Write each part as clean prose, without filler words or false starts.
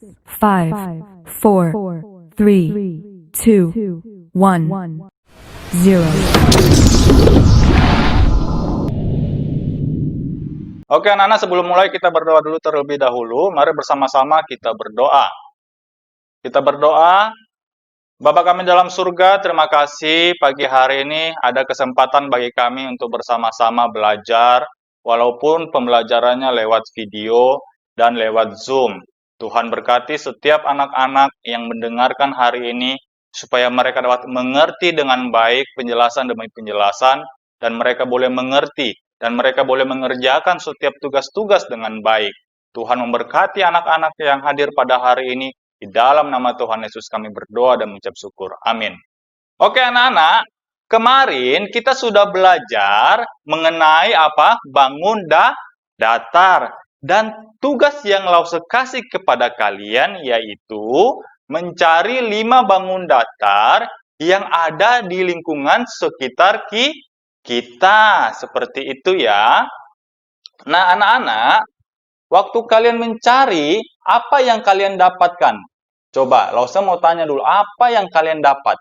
5, 4, 3, 2, 1, 0. Oke anak-anak, sebelum mulai kita berdoa dulu terlebih dahulu. Mari bersama-sama kita berdoa. Kita berdoa. Bapa kami dalam surga, terima kasih pagi hari ini ada kesempatan bagi kami untuk bersama-sama belajar, walaupun pembelajarannya lewat video dan lewat Zoom. Tuhan berkati setiap anak-anak yang mendengarkan hari ini, supaya mereka dapat mengerti dengan baik penjelasan demi penjelasan, dan mereka boleh mengerti, dan mereka boleh mengerjakan setiap tugas-tugas dengan baik. Tuhan memberkati anak-anak yang hadir pada hari ini. Di dalam nama Tuhan Yesus kami berdoa dan mengucap syukur. Amin. Oke anak-anak, kemarin kita sudah belajar mengenai apa? Bangun datar. Dan tugas yang Lause kasih kepada kalian yaitu mencari 5 bangun datar yang ada di lingkungan sekitar kita. Seperti itu ya. Nah anak-anak, waktu kalian mencari, apa yang kalian dapatkan? Coba, Lause mau tanya dulu, apa yang kalian dapat?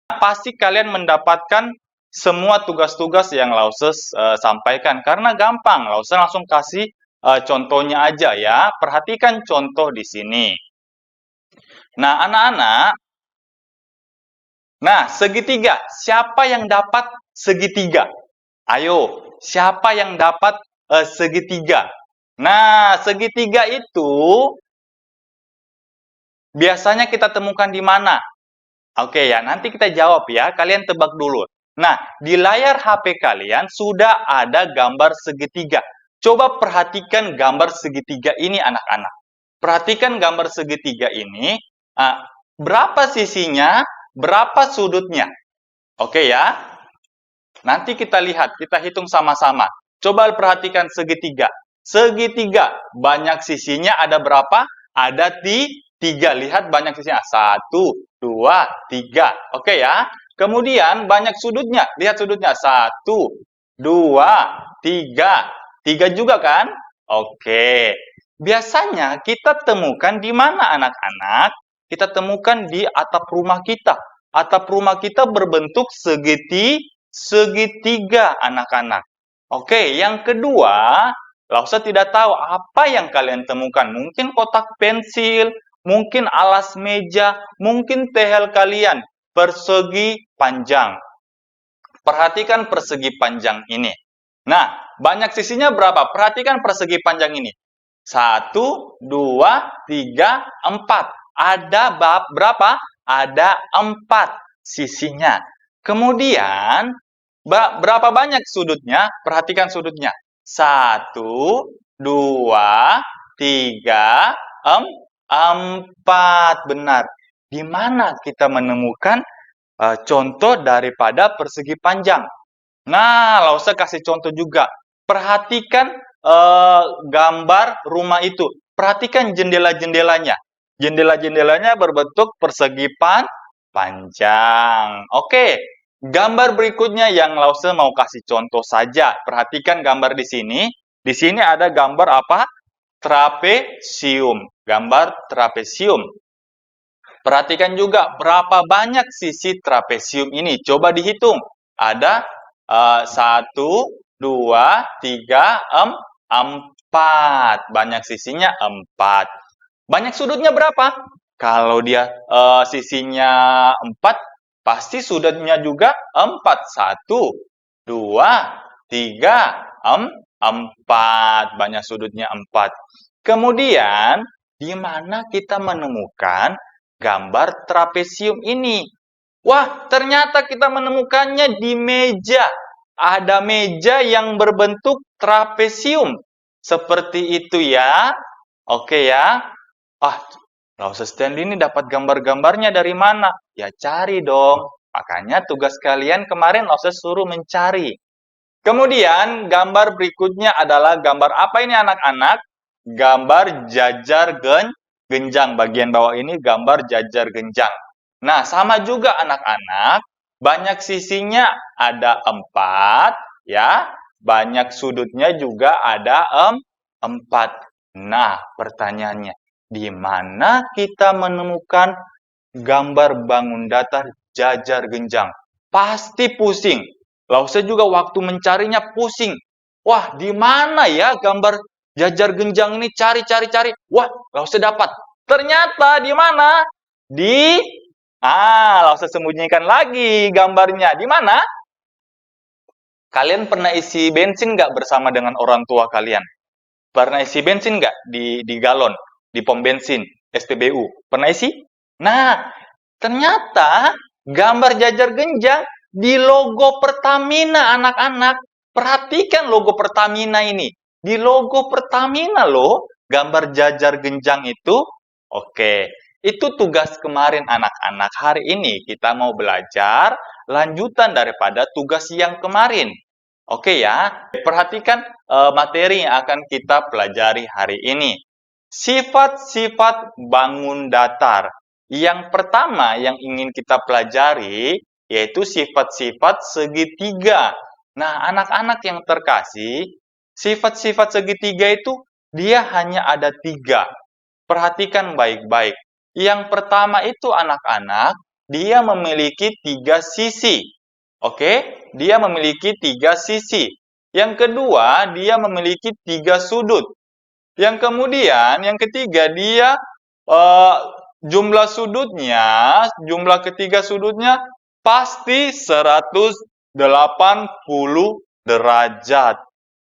Pasti kalian mendapatkan semua tugas-tugas yang Lause sampaikan, karena gampang. Lause langsung kasih contohnya aja ya. Perhatikan contoh di sini. Nah, anak-anak, segitiga. Siapa yang dapat segitiga? Ayo, siapa yang dapat segitiga? Nah, segitiga itu biasanya kita temukan di mana? Oke ya, nanti kita jawab ya. Kalian tebak dulu. Nah, di layar HP kalian sudah ada gambar segitiga. Coba perhatikan gambar segitiga ini anak-anak. Perhatikan gambar segitiga ini. Berapa sisinya? Berapa sudutnya? Oke ya. Nanti kita lihat, kita hitung sama-sama. Coba perhatikan segitiga. Segitiga, banyak sisinya ada berapa? Ada 3. Lihat banyak sisinya. 1, 2, 3. Oke ya. Kemudian banyak sudutnya. Lihat sudutnya. 1, 2, 3. 3 juga kan? Oke. Biasanya kita temukan di mana anak-anak? Kita temukan di atap rumah kita. Atap rumah kita berbentuk segitiga anak-anak. Oke, yang kedua, Lause tidak tahu apa yang kalian temukan. Mungkin kotak pensil, mungkin alas meja, mungkin tehel kalian. Persegi panjang. Perhatikan persegi panjang ini. Nah, banyak sisinya berapa? Perhatikan persegi panjang ini. 1, 2, 3, 4. Ada berapa? Ada 4 sisinya. Kemudian, berapa banyak sudutnya? Perhatikan sudutnya. 1, 2, 3, 4. Benar. Di mana kita menemukan contoh daripada persegi panjang? Nah, Lause kasih contoh juga. Perhatikan gambar rumah itu. Perhatikan jendela-jendelanya. Jendela-jendelanya berbentuk persegi panjang. Oke, gambar berikutnya yang Lause mau kasih contoh saja. Perhatikan gambar di sini. Di sini ada gambar apa? Trapesium. Gambar trapesium. Perhatikan juga berapa banyak sisi trapesium ini. Coba dihitung. Ada 1, 2, 3, 4. Banyak sisinya 4. Banyak sudutnya berapa? Kalau dia sisinya 4, pasti sudutnya juga 4. 1, 2, 3, 4. Banyak sudutnya 4. Kemudian, di mana kita menemukan gambar trapesium ini? Wah, ternyata kita menemukannya di meja. Ada meja yang berbentuk trapesium. Seperti itu ya. Oke ya. Lause Stanley ini dapat gambar-gambarnya dari mana? Ya cari dong. Makanya tugas kalian kemarin Lause suruh mencari. Kemudian gambar berikutnya adalah gambar apa ini anak-anak? Gambar jajar genjang. Bagian bawah ini gambar jajar genjang. Nah, sama juga anak-anak. Banyak sisinya ada 4, ya. Banyak sudutnya juga ada 4. Nah, pertanyaannya, di mana kita menemukan gambar bangun datar jajar genjang? Pasti pusing. Lause juga waktu mencarinya pusing. Wah, di mana ya gambar jajar genjang ini? Cari. Wah, Lause dapat. Ternyata di mana? Lause sembunyikan lagi gambarnya. Di mana? Kalian pernah isi bensin nggak bersama dengan orang tua kalian? Pernah isi bensin nggak di galon, di pom bensin, SPBU? Pernah isi? Nah, ternyata gambar jajar genjang di logo Pertamina, anak-anak. Perhatikan logo Pertamina ini. Di logo Pertamina loh, gambar jajar genjang itu. Oke, itu tugas kemarin anak-anak. Hari ini kita mau belajar lanjutan daripada tugas yang kemarin. Oke ya, perhatikan materi yang akan kita pelajari hari ini. Sifat-sifat bangun datar. Yang pertama yang ingin kita pelajari yaitu sifat-sifat segitiga. Nah, anak-anak yang terkasih, sifat-sifat segitiga itu dia hanya ada 3. Perhatikan baik-baik. Yang pertama itu anak-anak, dia memiliki 3 sisi. Oke, dia memiliki 3 sisi. Yang kedua, dia memiliki 3 sudut. Yang kemudian, yang ketiga, dia jumlah ketiga sudutnya pasti 180 derajat.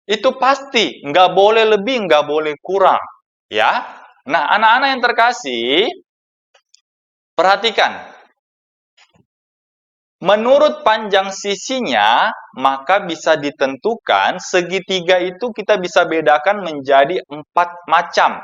Itu pasti, nggak boleh lebih, nggak boleh kurang. Ya, nah anak-anak yang terkasih, perhatikan. Menurut panjang sisinya, maka bisa ditentukan segitiga itu kita bisa bedakan menjadi 4 macam.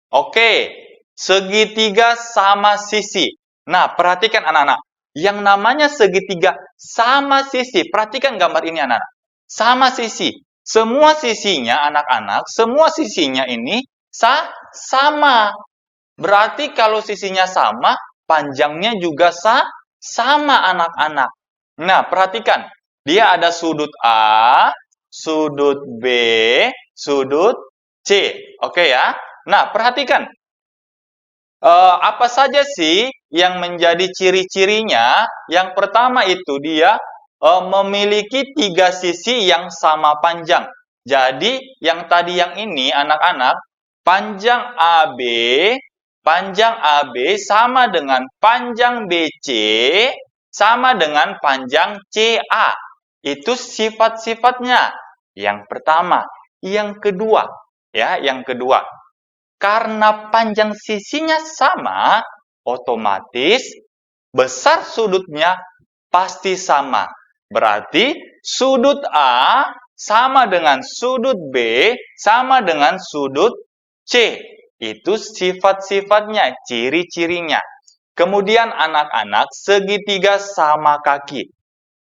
Oke, segitiga sama sisi. Nah, perhatikan anak-anak. Yang namanya segitiga sama sisi. Perhatikan gambar ini anak-anak. Sama sisi. Semua sisinya anak-anak, semua sisinya ini sama. Berarti kalau sisinya sama, panjangnya juga sama anak-anak. Nah, perhatikan. Dia ada sudut A, sudut B, sudut C. Oke ya. Nah, perhatikan. Apa saja sih yang menjadi ciri-cirinya? Yang pertama itu dia memiliki 3 sisi yang sama panjang. Jadi, yang tadi yang ini anak-anak, panjang AB sama dengan panjang BC sama dengan panjang CA. Itu sifat-sifatnya. Yang pertama, yang kedua, karena panjang sisinya sama, otomatis besar sudutnya pasti sama. Berarti sudut A sama dengan sudut B sama dengan sudut C. Itu sifat-sifatnya, ciri-cirinya. Kemudian anak-anak, segitiga sama kaki.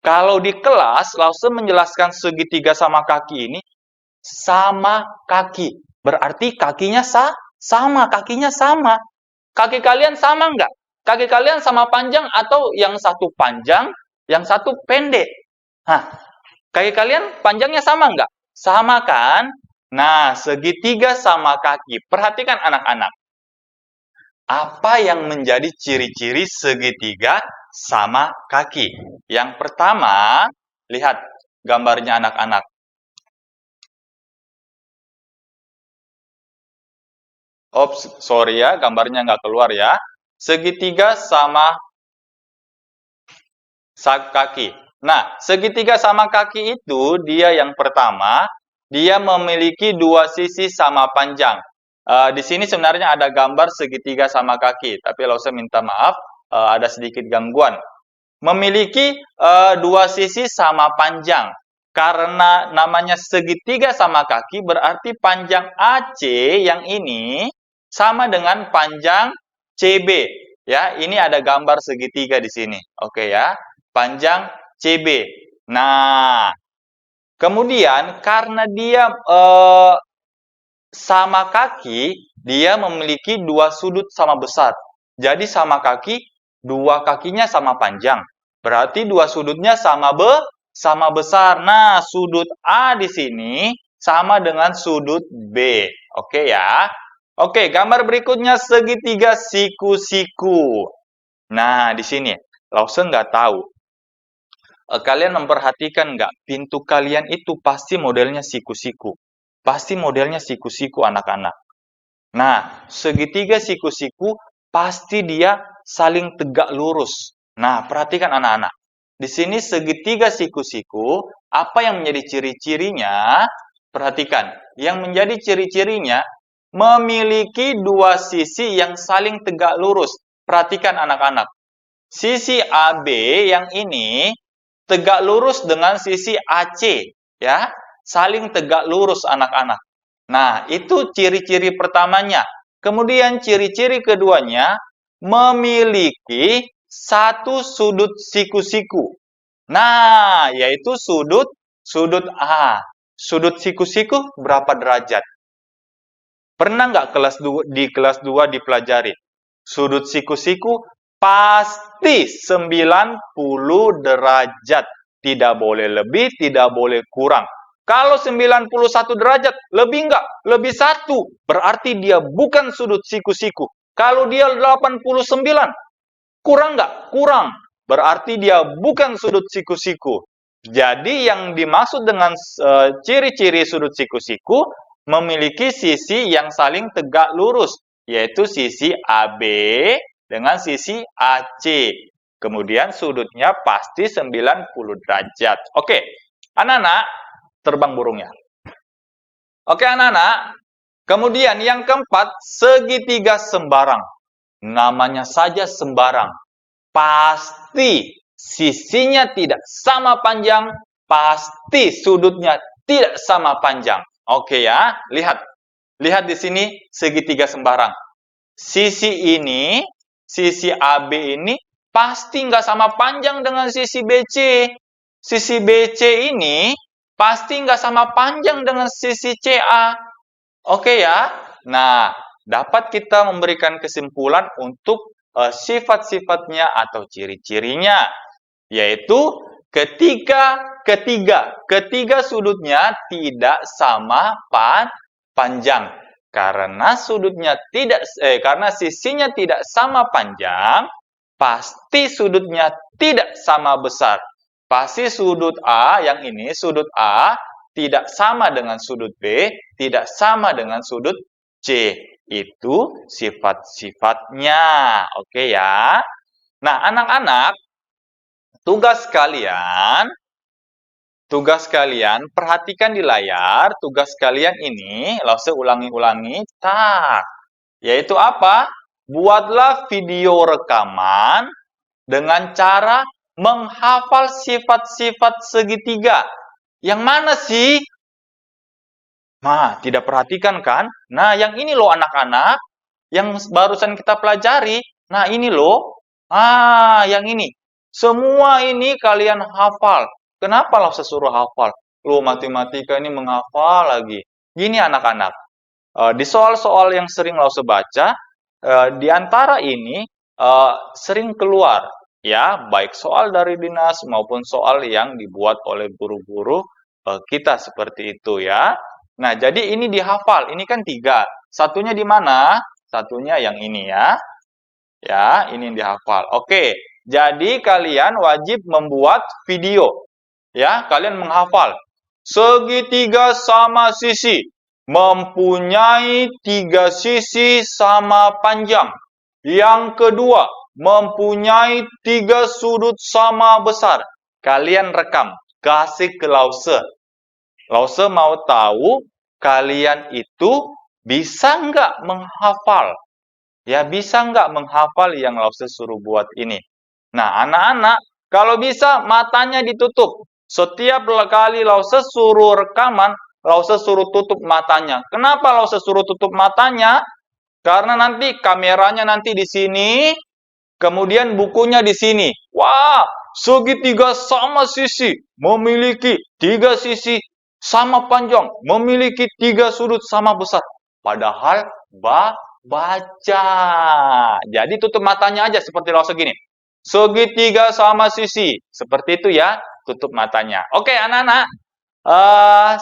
Kalau di kelas, langsung menjelaskan segitiga sama kaki ini, sama kaki. Berarti kakinya sama, kakinya sama. Kaki kalian sama nggak? Kaki kalian sama panjang atau yang satu panjang, yang satu pendek? Hah, kaki kalian panjangnya sama nggak? Sama kan? Nah, segitiga sama kaki. Perhatikan anak-anak. Apa yang menjadi ciri-ciri segitiga sama kaki? Yang pertama, lihat gambarnya anak-anak. Oops, sorry ya, gambarnya nggak keluar ya. Segitiga sama kaki. Nah, segitiga sama kaki itu dia yang pertama, dia memiliki 2 sisi sama panjang. Di sini sebenarnya ada gambar segitiga sama kaki, tapi kalau saya minta maaf, ada sedikit gangguan. Memiliki 2 sisi sama panjang. Karena namanya segitiga sama kaki, berarti panjang AC yang ini sama dengan panjang CB. Ya, ini ada gambar segitiga di sini. Oke ya, panjang CB. Nah, kemudian karena dia sama kaki, dia memiliki 2 sudut sama besar. Jadi sama kaki, 2 kakinya sama panjang. Berarti 2 sudutnya sama besar. Nah, sudut A di sini sama dengan sudut B. Oke ya. Oke, gambar berikutnya segitiga siku-siku. Nah, di sini Lause nggak tahu. Kalian memperhatikan nggak? Pintu kalian itu pasti modelnya siku-siku. Pasti modelnya siku-siku anak-anak. Nah, segitiga siku-siku pasti dia saling tegak lurus. Nah, perhatikan anak-anak. Di sini segitiga siku-siku, apa yang menjadi ciri-cirinya? Perhatikan, yang menjadi ciri-cirinya memiliki dua sisi yang saling tegak lurus. Perhatikan anak-anak. Sisi AB yang ini tegak lurus dengan sisi AC, ya. Saling tegak lurus anak-anak. Nah, itu ciri-ciri pertamanya. Kemudian ciri-ciri keduanya memiliki satu sudut siku-siku. Nah, yaitu sudut A. Sudut siku-siku berapa derajat? Pernah nggak di kelas 2 dipelajari? Sudut siku-siku pasti 90 derajat. Tidak boleh lebih, tidak boleh kurang. Kalau 91 derajat, lebih nggak? Lebih 1. Berarti dia bukan sudut siku-siku. Kalau dia 89, kurang nggak? Kurang. Berarti dia bukan sudut siku-siku. Jadi yang dimaksud dengan ciri-ciri sudut siku-siku memiliki sisi yang saling tegak lurus, yaitu sisi AB dengan sisi AC. Kemudian sudutnya pasti 90 derajat. Oke, anak-anak, terbang burungnya. Oke, anak-anak. Kemudian yang keempat, segitiga sembarang. Namanya saja sembarang. Pasti sisinya tidak sama panjang, pasti sudutnya tidak sama panjang. Oke ya, lihat. Lihat di sini segitiga sembarang. Sisi ini, sisi AB ini pasti nggak sama panjang dengan sisi BC. Sisi BC ini pasti nggak sama panjang dengan sisi CA. Oke ya. Nah, dapat kita memberikan kesimpulan untuk sifat-sifatnya atau ciri-cirinya, yaitu ketiga sudutnya tidak sama panjang. Karena karena sisinya tidak sama panjang, pasti sudutnya tidak sama besar. Pasti sudut A yang ini, sudut A tidak sama dengan sudut B, tidak sama dengan sudut C. Itu sifat-sifatnya. Oke ya. Nah, anak-anak, tugas kalian perhatikan di layar. Tugas kalian ini, Lause ulangi-ulangi. Yaitu apa? Buatlah video rekaman dengan cara menghafal sifat-sifat segitiga. Yang mana sih? Nah, tidak perhatikan kan? Nah, yang ini loh anak-anak. Yang barusan kita pelajari. Nah, ini loh. Yang ini. Semua ini kalian hafal. Kenapa lo suruh hafal? Lo matematika ini menghafal lagi. Gini anak-anak. Di soal-soal yang sering lo baca, di antara ini sering keluar. Ya, baik soal dari dinas maupun soal yang dibuat oleh guru-guru kita seperti itu ya. Nah, jadi ini dihafal. Ini kan 3. Satunya di mana? Satunya yang ini ya. Ya, ini yang dihafal. Oke, jadi kalian wajib membuat video. Ya, kalian menghafal. Segitiga sama sisi. Mempunyai 3 sisi sama panjang. Yang kedua, mempunyai 3 sudut sama besar. Kalian rekam. Kasih ke Lause. Lause mau tahu kalian itu bisa nggak menghafal? Ya, bisa nggak menghafal yang Lause suruh buat ini? Nah, anak-anak, kalau bisa matanya ditutup. Setiap kali Lause suruh rekaman, Lause suruh tutup matanya. Kenapa Lause suruh tutup matanya? Karena nanti kameranya nanti di sini, kemudian bukunya di sini. Wah, segitiga sama sisi, memiliki 3 sisi sama panjang, memiliki 3 sudut sama besar. Padahal baca. Jadi tutup matanya aja seperti Lause gini. Segitiga sama sisi. Seperti itu ya, tutup matanya. Oke, anak-anak.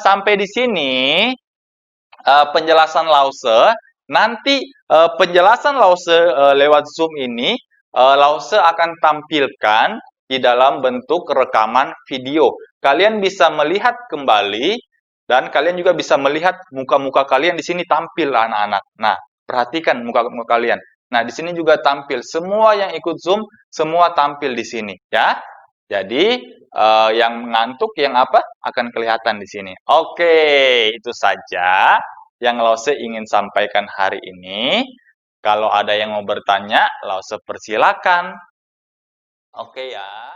Sampai di sini penjelasan Lause. Nanti penjelasan Lause lewat Zoom ini Lause akan tampilkan di dalam bentuk rekaman video. Kalian bisa melihat kembali dan kalian juga bisa melihat muka-muka kalian di sini tampil anak-anak. Nah, perhatikan muka-muka kalian. Nah, di sini juga tampil. Semua yang ikut Zoom, semua tampil di sini, ya. Jadi, yang ngantuk, yang apa, akan kelihatan di sini. Oke, itu saja yang Lause ingin sampaikan hari ini. Kalau ada yang mau bertanya, Lause persilakan. Oke ya.